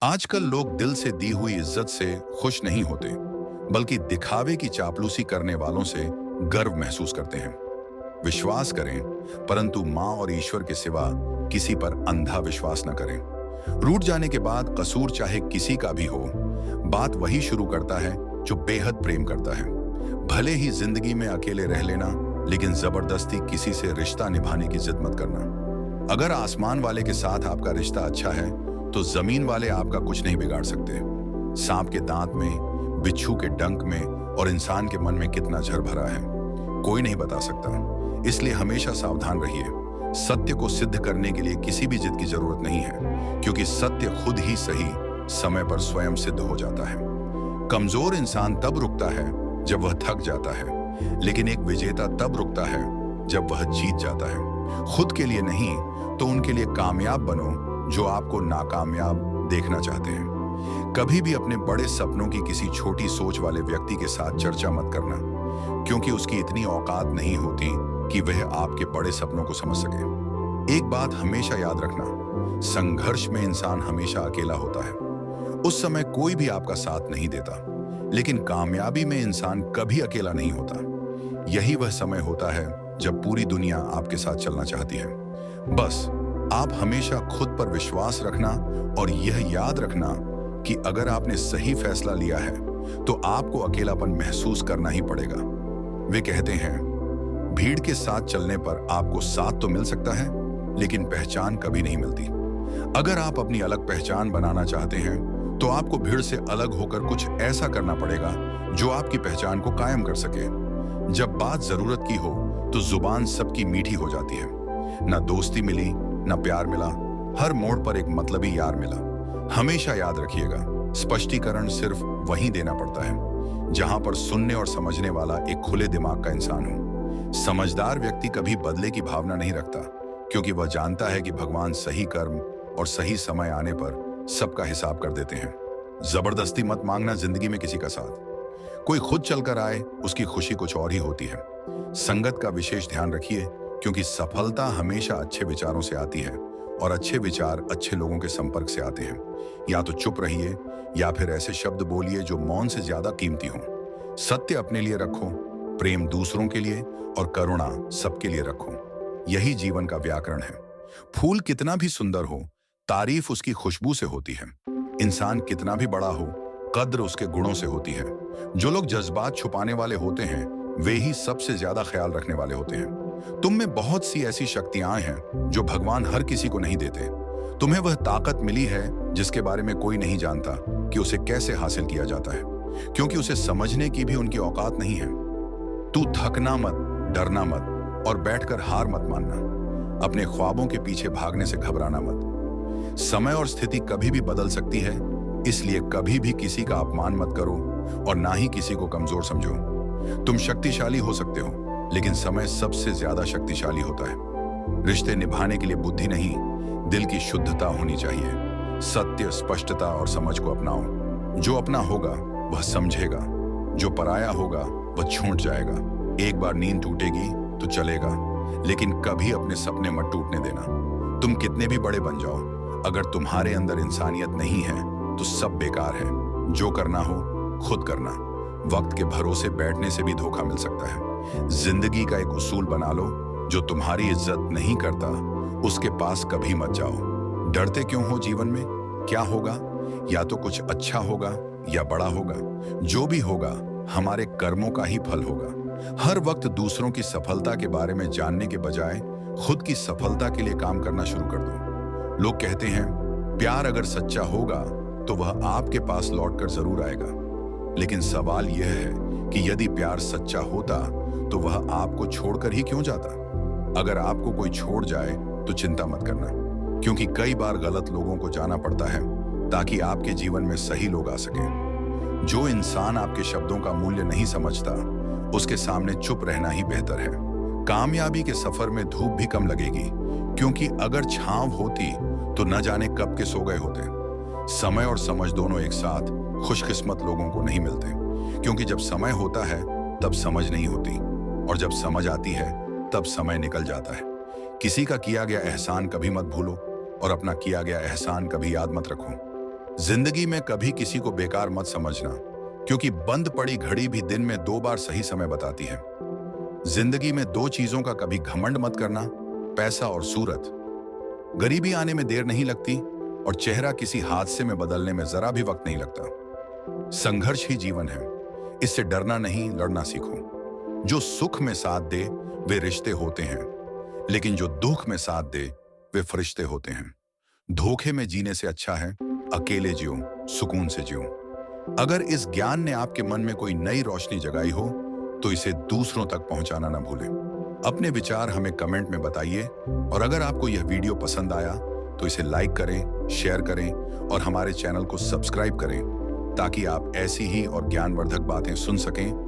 आजकल लोग दिल से दी हुई इज्जत से खुश नहीं होते, बल्कि दिखावे की चापलूसी करने वालों से गर्व महसूस करते हैं। विश्वास करें, परंतु मां और ईश्वर के सिवा किसी पर अंधा विश्वास न करें। रूठ जाने के बाद कसूर चाहे किसी का भी हो, बात वही शुरू करता है जो बेहद प्रेम करता है। भले ही जिंदगी में अकेले रह लेना, लेकिन जबरदस्ती किसी से रिश्ता निभाने की जिद मत करना। अगर आसमान वाले के साथ आपका रिश्ता अच्छा है, तो जमीन वाले आपका कुछ नहीं बिगाड़ सकते। सांप के दांत में, बिच्छू के डंक में और इंसान के मन में कितना जहर भरा है, कोई नहीं बता सकता। इसलिए हमेशा सावधान रहिए। सत्य को सिद्ध करने के लिए किसी भी जिद की जरूरत नहीं है, क्योंकि सत्य खुद ही सही समय पर स्वयं सिद्ध हो जाता है। कमजोर इंसान तब रुकता है जब वह थक जाता है, लेकिन एक विजेता तब रुकता है जब वह जीत जाता है। खुद के लिए नहीं, तो उनके लिए कामयाब बनो जो आपको नाकामयाब देखना चाहते हैं। कभी भी अपने बड़े सपनों की किसी छोटी सोच वाले व्यक्ति के साथ चर्चा मत करना, क्योंकि उसकी इतनी औकात नहीं होती कि वह आपके बड़े सपनों को समझ सके। एक बात हमेशा याद रखना, संघर्ष में इंसान हमेशा अकेला होता है। उस समय कोई भी आपका साथ नहीं देता, लेकिन कामयाबी में इंसान कभी अकेला नहीं होता। यही वह समय होता है जब पूरी दुनिया आपके साथ चलना चाहती है। बस आप हमेशा खुद पर विश्वास रखना और यह याद रखना कि अगर आपने सही फैसला लिया है, तो आपको अकेलापन महसूस करना ही पड़ेगा। वे कहते हैं, भीड़ के साथ चलने पर आपको साथ तो मिल सकता है, लेकिन पहचान कभी नहीं मिलती। अगर आप अपनी अलग पहचान बनाना चाहते हैं, तो आपको भीड़ से अलग होकर कुछ ऐसा करना पड़ेगा जो आपकी पहचान को कायम कर सके। जब बात जरूरत की हो, तो जुबान सबकी मीठी हो जाती है। ना दोस्ती मिली, ना प्यार मिला, हर मोड़ पर एक मतलबी यार मिला। हमेशा याद रखिएगा, स्पष्टीकरण सिर्फ वहीं देना पड़ता है जहां पर सुनने और समझने वाला एक खुले दिमाग का इंसान हो। समझदार व्यक्ति कभी बदले की भावना नहीं रखता, क्योंकि वह जानता है कि भगवान सही कर्म और सही समय आने पर सबका हिसाब कर देते हैं। जबरदस्ती मत मांगना जिंदगी में किसी का साथ। कोई खुद चलकर आए, उसकी खुशी कुछ और ही होती है। संगत का विशेष ध्यान रखिए, क्योंकि सफलता हमेशा अच्छे विचारों से आती है और अच्छे विचार अच्छे लोगों के संपर्क से आते हैं। या तो चुप रहिए, या फिर ऐसे शब्द बोलिए जो मौन से ज्यादा कीमती हों। सत्य अपने लिए रखो, प्रेम दूसरों के लिए और करुणा सबके लिए रखो। यही जीवन का व्याकरण है। फूल कितना भी सुंदर हो, तारीफ उसकी खुशबू से होती है। इंसान कितना भी बड़ा हो, कद्र उसके गुणों से होती है। जो लोग जज्बात छुपाने वाले होते हैं, वे ही सबसे ज्यादा ख्याल रखने वाले होते हैं। तुम में बहुत सी ऐसी शक्तियां हैं जो भगवान हर किसी को नहीं देते। तुम्हें वह ताकत मिली है जिसके बारे में कोई नहीं जानता कि उसे कैसे हासिल किया जाता है, क्योंकि उसे समझने की भी उनकी औकात नहीं है। तू थकना मत, डरना मत और बैठकर हार मत मानना। अपने ख्वाबों के पीछे भागने से घबराना मत। समय और स्थिति कभी भी बदल सकती है, इसलिए कभी भी किसी का अपमान मत करो और ना ही किसी को कमजोर समझो। तुम शक्तिशाली हो सकते हो, लेकिन समय सबसे ज्यादा शक्तिशाली होता है। रिश्ते निभाने के लिए बुद्धि नहीं, दिल की शुद्धता होनी चाहिए। सत्य, स्पष्टता और समझ को अपनाओ। जो अपना होगा वह समझेगा, जो पराया होगा वह छूट जाएगा। एक बार नींद टूटेगी तो चलेगा, लेकिन कभी अपने सपने मत टूटने देना। तुम कितने भी बड़े बन जाओ, अगर तुम्हारे अंदर इंसानियत नहीं है तो सब बेकार है। जो करना हो खुद करना। वक्त के भरोसे बैठने से भी धोखा मिल सकता है। जिंदगी का एक उसूल बना लो, जो तुम्हारी इज्जत नहीं करता उसके पास कभी मत जाओ। डरते क्यों हो जीवन में? क्या होगा? या तो कुछ अच्छा होगा या बड़ा होगा। जो भी होगा हमारे कर्मों का ही फल होगा। हर वक्त दूसरों की सफलता के बारे में जानने के बजाय खुद की सफलता के लिए काम करना शुरू कर दो। लोग कहते हैं, प्यार अगर सच्चा होगा तो वह आपके पास लौटकर जरूर आएगा। लेकिन सवाल यह है कि यदि प्यार सच्चा होता तो वह आपको छोड़कर ही क्यों जाता? अगर आपको कोई छोड़ जाए तो चिंता मत करना, क्योंकि कई बार गलत लोगों को जाना पड़ता है ताकि आपके जीवन में सही लोग आ सकें। जो इंसान आपके शब्दों का मूल्य नहीं समझता, उसके सामने चुप रहना ही बेहतर है। कामयाबी के सफर में धूप भी कम लगेगी, क्योंकि अगर छांव होती तो न जाने कब के सो गए होते। समय और समझ दोनों एक साथ खुशकिस्मत लोगों को नहीं मिलते, क्योंकि जब समय होता है तब समझ नहीं होती, और जब समझ आती है तब समय निकल जाता है। किसी का किया गया एहसान कभी मत भूलो और अपना किया गया एहसान कभी याद मत रखो। जिंदगी में कभी किसी को बेकार मत समझना, क्योंकि बंद पड़ी घड़ी भी दिन में 2 बार सही समय बताती है। जिंदगी में 2 चीजों का कभी घमंड मत करना, पैसा और सूरत। गरीबी आने में देर नहीं लगती और चेहरा किसी हादसे में बदलने में जरा भी वक्त नहीं लगता। संघर्ष ही जीवन है, इससे डरना नहीं, लड़ना सीखो। जो सुख में साथ दे वे रिश्ते होते हैं, लेकिन जो दुख में साथ दे वे फरिश्ते होते हैं। धोखे में जीने से अच्छा है अकेले जियो, सुकून से जियो। अगर इस ज्ञान ने आपके मन में कोई नई रोशनी जगाई हो तो इसे दूसरों तक पहुंचाना न भूलें। अपने विचार हमें कमेंट में बताइए और अगर आपको यह वीडियो पसंद आया तो इसे लाइक करें, शेयर करें और हमारे चैनल को सब्सक्राइब करें ताकि आप ऐसी ही और ज्ञानवर्धक बातें सुन सकें।